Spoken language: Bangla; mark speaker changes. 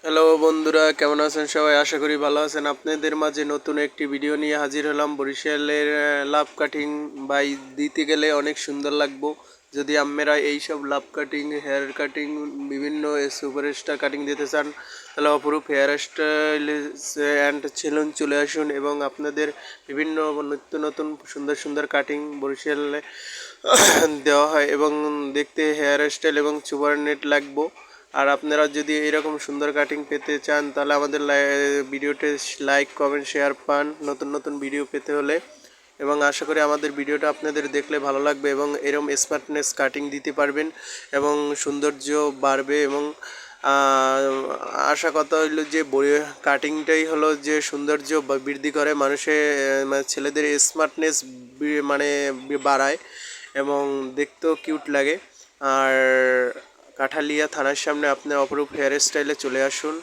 Speaker 1: হ্যালো বন্ধুরা, কেমন আছেন সবাই? আশা করি ভালো আছেন। আপনাদের মাঝে নতুন একটি ভিডিও নিয়ে হাজির হলাম। বরিশালের লাভ কাটিং বাই দিতে গেলে অনেক সুন্দর লাগবো। যদি আপনারা এইসব লাভ কাটিং, হেয়ার কাটিং, বিভিন্ন সুপারস্টার কাটিং দিতে চান, তাহলে অপরূপ হেয়ার স্টাইল অ্যান্ড সেলুন চলে আসুন এবং আপনাদের বিভিন্ন নিত্য নতুন সুন্দর সুন্দর কাটিং বরিশালে দেওয়া হয় এবং দেখতে হেয়ার স্টাইল এবং সুপার নেট লাগবো। আর আপনারা যদি এরকম সুন্দর কাটিং পেতে চান তাহলে আমাদের ভিডিওতে লাইক কমেন্ট শেয়ার পান নতুন নতুন ভিডিও পেতে হলে। এবং আশা করি আমাদের ভিডিওটা আপনাদের দেখলে ভালো লাগবে এবং এরকম স্মার্টনেস কাটিং দিতে পারবেন এবং সৌন্দর্য বাড়বে। এবং আশা কথা হইলো যে কাটিংটাই হলো যে সৌন্দর্য বৃদ্ধি করে মানুষের, মানে ছেলেদের স্মার্টনেস মানে বাড়ায় এবং দেখতেও কিউট লাগে। আর কাঠালিয়া থানার সামনে আপনি অপরূপ হেয়ার স্টাইলে চলে আসুন।